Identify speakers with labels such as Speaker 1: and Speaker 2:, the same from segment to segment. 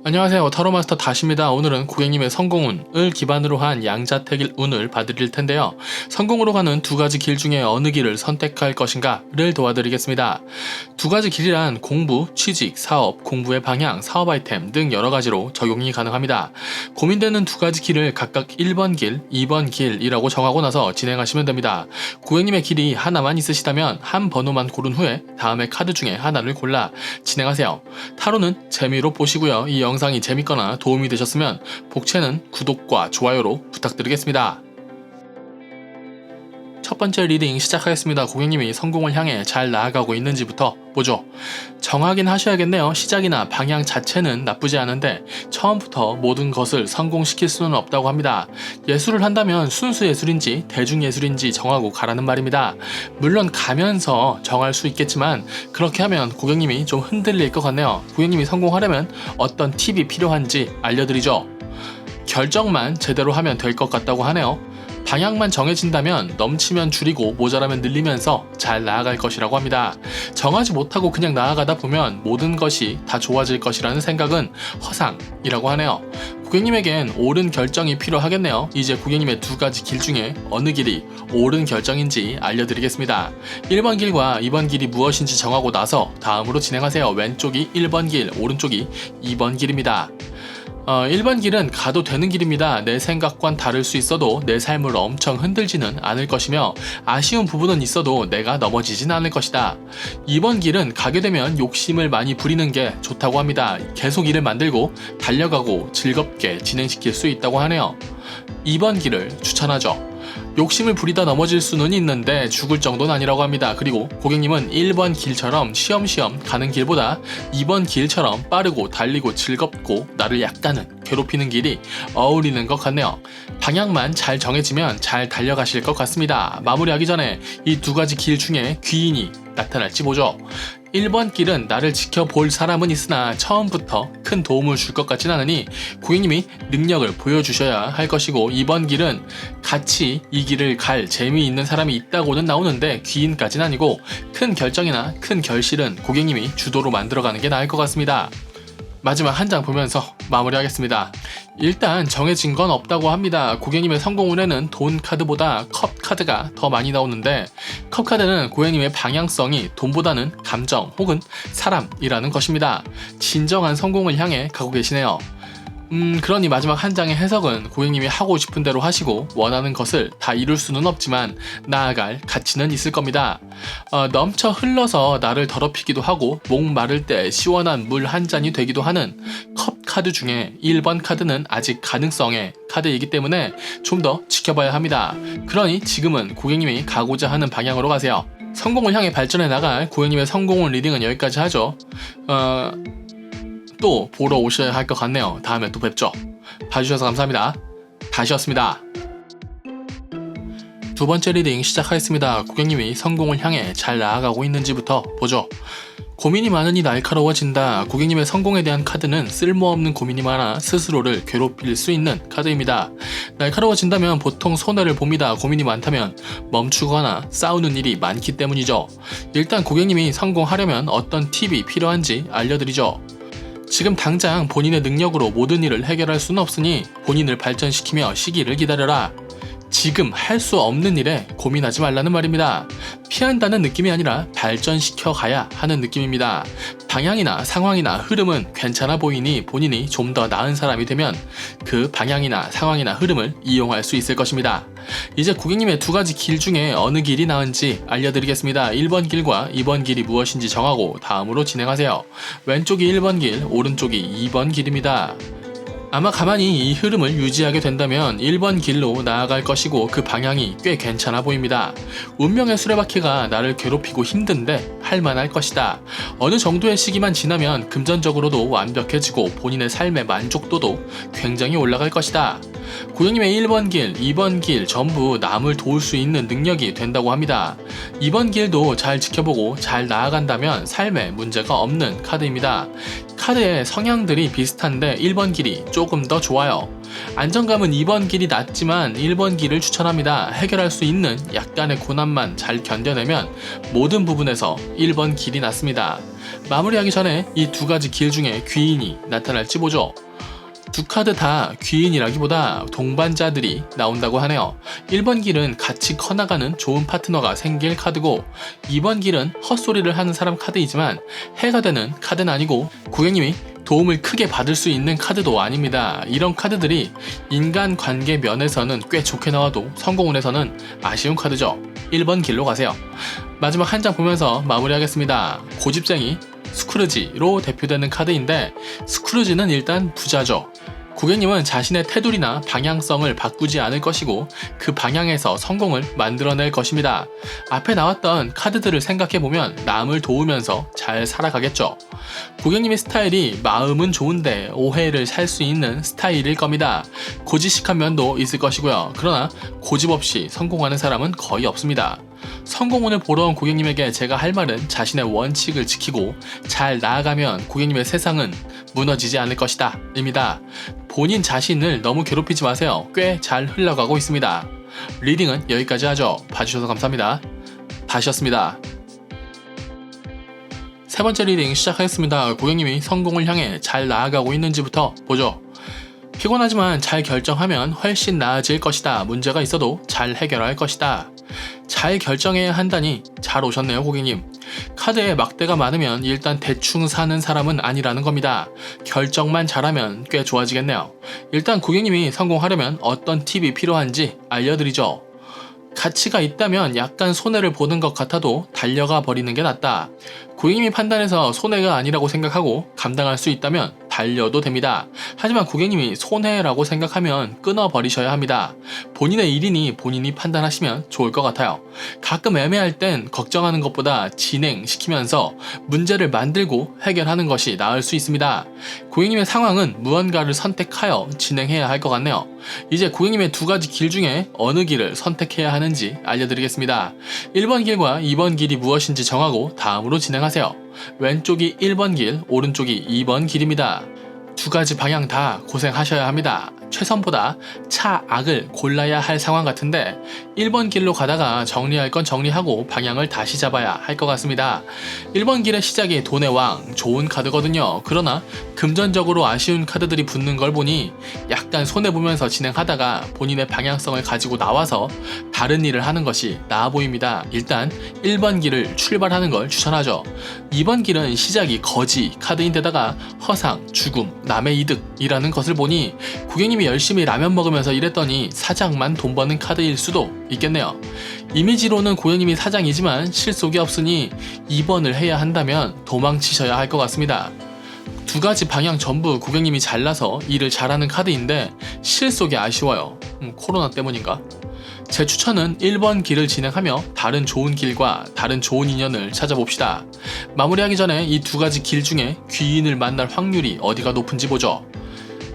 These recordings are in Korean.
Speaker 1: 안녕하세요, 타로마스터 다시입니다. 오늘은 고객님의 성공운을 기반으로 한 양자택일 운을 봐드릴 텐데요. 성공으로 가는 두 가지 길 중에 어느 길을 선택할 것인가를 도와드리겠습니다. 두 가지 길이란 공부, 취직, 사업, 공부의 방향, 사업 아이템 등 여러 가지로 적용이 가능합니다. 고민되는 두 가지 길을 각각 1번 길, 2번 길이라고 정하고 나서 진행하시면 됩니다. 고객님의 길이 하나만 있으시다면 한 번호만 고른 후에 다음에 카드 중에 하나를 골라 진행하세요. 타로는 재미로 보시고요. 이 영상이 재밌거나 도움이 되셨으면 복채는 구독과 좋아요로 부탁드리겠습니다. 첫 번째 리딩 시작하겠습니다. 고객님이 성공을 향해 잘 나아가고 있는지부터 보죠. 정하긴 하셔야겠네요. 시작이나 방향 자체는 나쁘지 않은데 처음부터 모든 것을 성공시킬 수는 없다고 합니다. 예술을 한다면 순수 예술인지 대중 예술인지 정하고 가라는 말입니다. 물론 가면서 정할 수 있겠지만 그렇게 하면 고객님이 좀 흔들릴 것 같네요. 고객님이 성공하려면 어떤 팁이 필요한지 알려드리죠. 결정만 제대로 하면 될 것 같다고 하네요. 방향만 정해진다면 넘치면 줄이고 모자라면 늘리면서 잘 나아갈 것이라고 합니다. 정하지 못하고 그냥 나아가다 보면 모든 것이 다 좋아질 것이라는 생각은 허상이라고 하네요. 고객님에겐 옳은 결정이 필요하겠네요. 이제 고객님의 두 가지 길 중에 어느 길이 옳은 결정인지 알려드리겠습니다. 1번 길과 2번 길이 무엇인지 정하고 나서 다음으로 진행하세요. 왼쪽이 1번 길, 오른쪽이 2번 길입니다. 1번 길은 가도 되는 길입니다. 내 생각과는 다를 수 있어도 내 삶을 엄청 흔들지는 않을 것이며 아쉬운 부분은 있어도 내가 넘어지진 않을 것이다. 2번 길은 가게 되면 욕심을 많이 부리는 게 좋다고 합니다. 계속 일을 만들고 달려가고 즐겁게 진행시킬 수 있다고 하네요. 2번 길을 추천하죠. 욕심을 부리다 넘어질 수는 있는데 죽을 정도는 아니라고 합니다. 그리고 고객님은 1번 길처럼 쉬엄쉬엄 가는 길보다 2번 길처럼 빠르고 달리고 즐겁고 나를 약간은 괴롭히는 길이 어울리는 것 같네요. 방향만 잘 정해지면 잘 달려가실 것 같습니다. 마무리하기 전에 이 두 가지 길 중에 귀인이 나타날지 보죠. 1번 길은 나를 지켜볼 사람은 있으나 처음부터 큰 도움을 줄 것 같진 않으니 고객님이 능력을 보여주셔야 할 것이고 2번 길은 같이 이 길을 갈 재미있는 사람이 있다고는 나오는데 귀인까지는 아니고 큰 결정이나 큰 결실은 고객님이 주도로 만들어가는 게 나을 것 같습니다. 마지막 한 장 보면서 마무리하겠습니다. 일단 정해진 건 없다고 합니다. 고객님의 성공운에는 돈 카드보다 컵 카드가 더 많이 나오는데 컵 카드는 고객님의 방향성이 돈보다는 감정 혹은 사람이라는 것입니다. 진정한 성공을 향해 가고 계시네요. 그러니 마지막 한 장의 해석은 고객님이 하고 싶은 대로 하시고 원하는 것을 다 이룰 수는 없지만 나아갈 가치는 있을 겁니다. 넘쳐 흘러서 나를 더럽히기도 하고 목 마를 때 시원한 물 한 잔이 되기도 하는 컵 카드 중에 1번 카드는 아직 가능성의 카드이기 때문에 좀 더 지켜봐야 합니다. 그러니 지금은 고객님이 가고자 하는 방향으로 가세요. 성공을 향해 발전해 나갈 고객님의 성공운 리딩은 여기까지 하죠. 또 보러 오셔야 할 것 같네요. 다음에 또 뵙죠. 봐주셔서 감사합니다. 다시였습니다. 두 번째 리딩 시작하겠습니다. 고객님이 성공을 향해 잘 나아가고 있는지부터 보죠. 고민이 많으니 날카로워진다. 고객님의 성공에 대한 카드는 쓸모없는 고민이 많아 스스로를 괴롭힐 수 있는 카드입니다. 날카로워진다면 보통 손해를 봅니다. 고민이 많다면 멈추거나 싸우는 일이 많기 때문이죠. 일단 고객님이 성공하려면 어떤 팁이 필요한지 알려드리죠. 지금 당장 본인의 능력으로 모든 일을 해결할 수는 없으니 본인을 발전시키며 시기를 기다려라. 지금 할 수 없는 일에 고민하지 말라는 말입니다. 피한다는 느낌이 아니라 발전시켜 가야 하는 느낌입니다. 방향이나 상황이나 흐름은 괜찮아 보이니 본인이 좀 더 나은 사람이 되면 그 방향이나 상황이나 흐름을 이용할 수 있을 것입니다. 이제 고객님의 두 가지 길 중에 어느 길이 나은지 알려드리겠습니다. 1번 길과 2번 길이 무엇인지 정하고 다음으로 진행하세요. 왼쪽이 1번 길, 오른쪽이 2번 길입니다. 아마 가만히 이 흐름을 유지하게 된다면 1번 길로 나아갈 것이고 그 방향이 꽤 괜찮아 보입니다. 운명의 수레바퀴가 나를 괴롭히고 힘든데 할만할 것이다. 어느 정도의 시기만 지나면 금전적으로도 완벽해지고 본인의 삶의 만족도도 굉장히 올라갈 것이다. 고객님의 1번 길, 2번 길 전부 남을 도울 수 있는 능력이 된다고 합니다. 2번 길도 잘 지켜보고 잘 나아간다면 삶에 문제가 없는 카드입니다. 카드의 성향들이 비슷한데 1번 길이 조금 더 좋아요. 안정감은 2번 길이 낫지만 1번 길을 추천합니다. 해결할 수 있는 약간의 고난만 잘 견뎌내면 모든 부분에서 1번 길이 낫습니다. 마무리하기 전에 이 두 가지 길 중에 귀인이 나타날지 보죠. 두 카드 다 귀인이라기보다 동반자들이 나온다고 하네요. 1번 길은 같이 커나가는 좋은 파트너가 생길 카드고, 2번 길은 헛소리를 하는 사람 카드이지만 해가 되는 카드는 아니고 고객님이 도움을 크게 받을 수 있는 카드도 아닙니다. 이런 카드들이 인간관계 면에서는 꽤 좋게 나와도 성공운에서는 아쉬운 카드죠. 1번 길로 가세요. 마지막 한 장 보면서 마무리하겠습니다. 고집쟁이 스크루지로 대표되는 카드인데, 스크루지는 일단 부자죠. 고객님은 자신의 테두리나 방향성을 바꾸지 않을 것이고 그 방향에서 성공을 만들어낼 것입니다. 앞에 나왔던 카드들을 생각해보면 남을 도우면서 잘 살아가겠죠. 고객님의 스타일이 마음은 좋은데 오해를 살 수 있는 스타일일 겁니다. 고지식한 면도 있을 것이고요. 그러나 고집 없이 성공하는 사람은 거의 없습니다. 성공운을 보러 온 고객님에게 제가 할 말은 자신의 원칙을 지키고 잘 나아가면 고객님의 세상은 무너지지 않을 것이다 입니다. 본인 자신을 너무 괴롭히지 마세요. 꽤 잘 흘러가고 있습니다. 리딩은 여기까지 하죠. 봐주셔서 감사합니다. 다시였습니다. 세 번째 리딩 시작하겠습니다. 고객님이 성공을 향해 잘 나아가고 있는지부터 보죠. 피곤하지만 잘 결정하면 훨씬 나아질 것이다. 문제가 있어도 잘 해결할 것이다. 잘 결정해야 한다니 잘 오셨네요, 고객님. 카드에 막대가 많으면 일단 대충 사는 사람은 아니라는 겁니다. 결정만 잘하면 꽤 좋아지겠네요. 일단 고객님이 성공하려면 어떤 팁이 필요한지 알려드리죠. 가치가 있다면 약간 손해를 보는 것 같아도 달려가 버리는 게 낫다. 고객님이 판단해서 손해가 아니라고 생각하고 감당할 수 있다면 달려도 됩니다. 하지만 고객님이 손해라고 생각하면 끊어버리셔야 합니다. 본인의 일이니 본인이 판단하시면 좋을 것 같아요. 가끔 애매할 땐 걱정하는 것보다 진행시키면서 문제를 만들고 해결하는 것이 나을 수 있습니다. 고객님의 상황은 무언가를 선택하여 진행해야 할 것 같네요. 이제 고객님의 두 가지 길 중에 어느 길을 선택해야 하는지 알려드리겠습니다. 1번 길과 2번 길이 무엇인지 정하고 다음으로 진행하세요. 왼쪽이 1번 길, 오른쪽이 2번 길입니다. 두 가지 방향 다 고생하셔야 합니다. 최선보다 차악을 골라야 할 상황 같은데 1번 길로 가다가 정리할 건 정리하고 방향을 다시 잡아야 할 것 같습니다. 1번 길의 시작이 돈의 왕, 좋은 카드거든요. 그러나 금전적으로 아쉬운 카드들이 붙는 걸 보니 약간 손해보면서 진행하다가 본인의 방향성을 가지고 나와서 다른 일을 하는 것이 나아 보입니다. 일단 1번 길을 출발하는 걸 추천하죠. 2번 길은 시작이 거지 카드인데다가 허상, 죽음, 남의 이득이라는 것을 보니 고객님이 열심히 라면 먹으면서 일했더니 사장만 돈 버는 카드일 수도 있겠네요. 이미지로는 고객님이 사장이지만 실속이 없으니 2번을 해야 한다면 도망치셔야 할 것 같습니다. 두 가지 방향 전부 고객님이 잘나서 일을 잘하는 카드인데 실속이 아쉬워요. 코로나 때문인가? 제 추천은 1번 길을 진행하며 다른 좋은 길과 다른 좋은 인연을 찾아봅시다. 마무리하기 전에 이 두 가지 길 중에 귀인을 만날 확률이 어디가 높은지 보죠.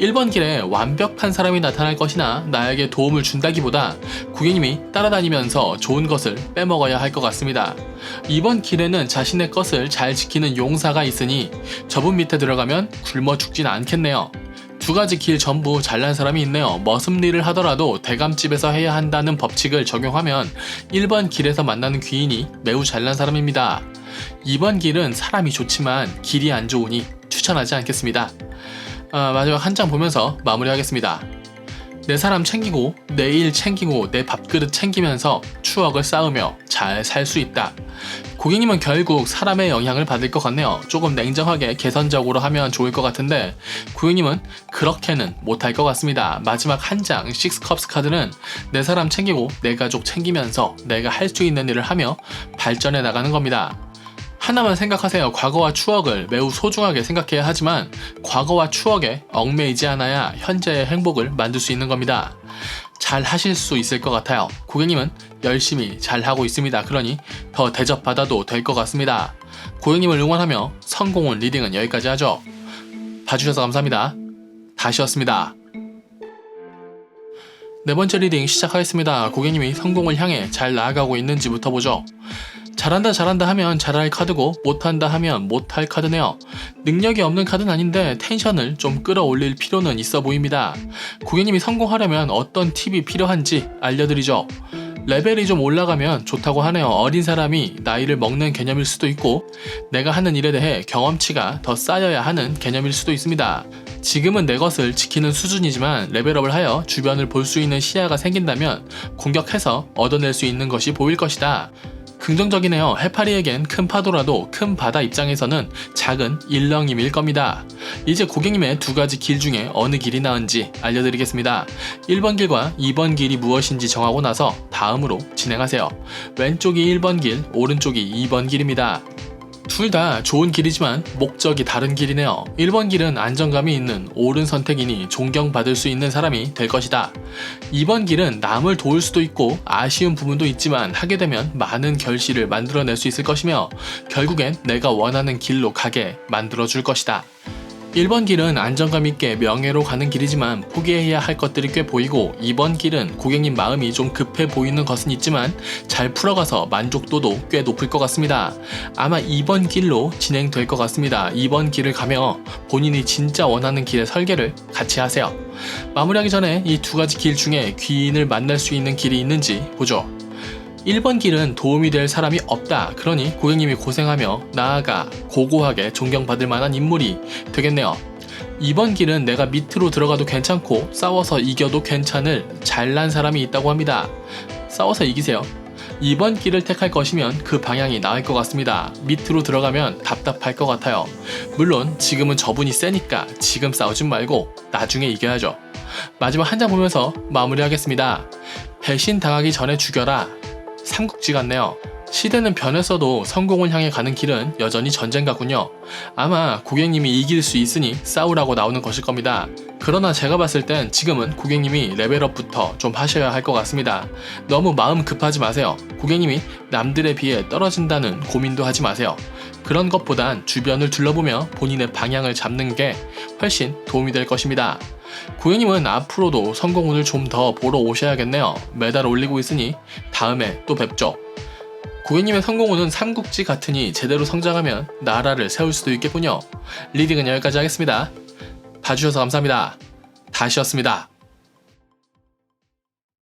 Speaker 1: 1번 길에 완벽한 사람이 나타날 것이나 나에게 도움을 준다기보다 고객님이 따라다니면서 좋은 것을 빼먹어야 할 것 같습니다. 2번 길에는 자신의 것을 잘 지키는 용사가 있으니 저분 밑에 들어가면 굶어 죽진 않겠네요. 두 가지 길 전부 잘난 사람이 있네요. 머슴일을 하더라도 대감집에서 해야 한다는 법칙을 적용하면 1번 길에서 만나는 귀인이 매우 잘난 사람입니다. 2번 길은 사람이 좋지만 길이 안 좋으니 추천하지 않겠습니다. 마지막 한 장 보면서 마무리하겠습니다. 내 사람 챙기고 내 일 챙기고 내 밥그릇 챙기면서 추억을 쌓으며 잘 살 수 있다. 고객님은 결국 사람의 영향을 받을 것 같네요. 조금 냉정하게 개선적으로 하면 좋을 것 같은데 고객님은 그렇게는 못할 것 같습니다. 마지막 한 장 식스컵스 카드는 내 사람 챙기고 내 가족 챙기면서 내가 할 수 있는 일을 하며 발전해 나가는 겁니다. 하나만 생각하세요. 과거와 추억을 매우 소중하게 생각해야 하지만 과거와 추억에 얽매이지 않아야 현재의 행복을 만들 수 있는 겁니다. 잘 하실 수 있을 것 같아요. 고객님은 열심히 잘 하고 있습니다. 그러니 더 대접받아도 될 것 같습니다. 고객님을 응원하며 성공운 리딩은 여기까지 하죠. 봐주셔서 감사합니다. 다시였습니다. 네 번째 리딩 시작하겠습니다. 고객님이 성공을 향해 잘 나아가고 있는지부터 보죠. 잘한다 하면 잘할 카드고 못한다 하면 못할 카드네요. 능력이 없는 카드는 아닌데 텐션을 좀 끌어올릴 필요는 있어 보입니다. 고객님이 성공하려면 어떤 팁이 필요한지 알려드리죠. 레벨이 좀 올라가면 좋다고 하네요. 어린 사람이 나이를 먹는 개념일 수도 있고 내가 하는 일에 대해 경험치가 더 쌓여야 하는 개념일 수도 있습니다. 지금은 내 것을 지키는 수준이지만 레벨업을 하여 주변을 볼 수 있는 시야가 생긴다면 공격해서 얻어낼 수 있는 것이 보일 것이다. 긍정적이네요. 해파리에겐 큰 파도라도 큰 바다 입장에서는 작은 일렁임일 겁니다. 이제 고객님의 두 가지 길 중에 어느 길이 나은지 알려드리겠습니다. 1번 길과 2번 길이 무엇인지 정하고 나서 다음으로 진행하세요. 왼쪽이 1번 길, 오른쪽이 2번 길입니다. 둘 다 좋은 길이지만 목적이 다른 길이네요. 1번 길은 안정감이 있는 옳은 선택이니 존경받을 수 있는 사람이 될 것이다. 2번 길은 남을 도울 수도 있고 아쉬운 부분도 있지만 하게 되면 많은 결실을 만들어낼 수 있을 것이며 결국엔 내가 원하는 길로 가게 만들어줄 것이다. 1번 길은 안정감 있게 명예로 가는 길이지만 포기해야 할 것들이 꽤 보이고 2번 길은 고객님 마음이 좀 급해 보이는 것은 있지만 잘 풀어가서 만족도도 꽤 높을 것 같습니다. 아마 2번 길로 진행될 것 같습니다. 2번 길을 가며 본인이 진짜 원하는 길의 설계를 같이 하세요. 마무리하기 전에 이 두 가지 길 중에 귀인을 만날 수 있는 길이 있는지 보죠. 1번 길은 도움이 될 사람이 없다. 그러니 고객님이 고생하며 나아가 고고하게 존경받을 만한 인물이 되겠네요. 2번 길은 내가 밑으로 들어가도 괜찮고 싸워서 이겨도 괜찮을 잘난 사람이 있다고 합니다. 싸워서 이기세요. 2번 길을 택할 것이면 그 방향이 나을 것 같습니다. 밑으로 들어가면 답답할 것 같아요. 물론 지금은 저분이 세니까 지금 싸우지 말고 나중에 이겨야죠. 마지막 한 장 보면서 마무리하겠습니다. 배신 당하기 전에 죽여라. 삼국지 같네요. 시대는 변했어도 성공을 향해 가는 길은 여전히 전쟁 같군요. 아마 고객님이 이길 수 있으니 싸우라고 나오는 것일 겁니다. 그러나 제가 봤을 땐 지금은 고객님이 레벨업부터 좀 하셔야 할 것 같습니다. 너무 마음 급하지 마세요. 고객님이 남들에 비해 떨어진다는 고민도 하지 마세요. 그런 것보단 주변을 둘러보며 본인의 방향을 잡는 게 훨씬 도움이 될 것입니다. 고객님은 앞으로도 성공운을 좀 더 보러 오셔야겠네요. 매달 올리고 있으니 다음에 또 뵙죠. 고객님의 성공운은 삼국지 같으니 제대로 성장하면 나라를 세울 수도 있겠군요. 리딩은 여기까지 하겠습니다. 봐주셔서 감사합니다. 다시였습니다.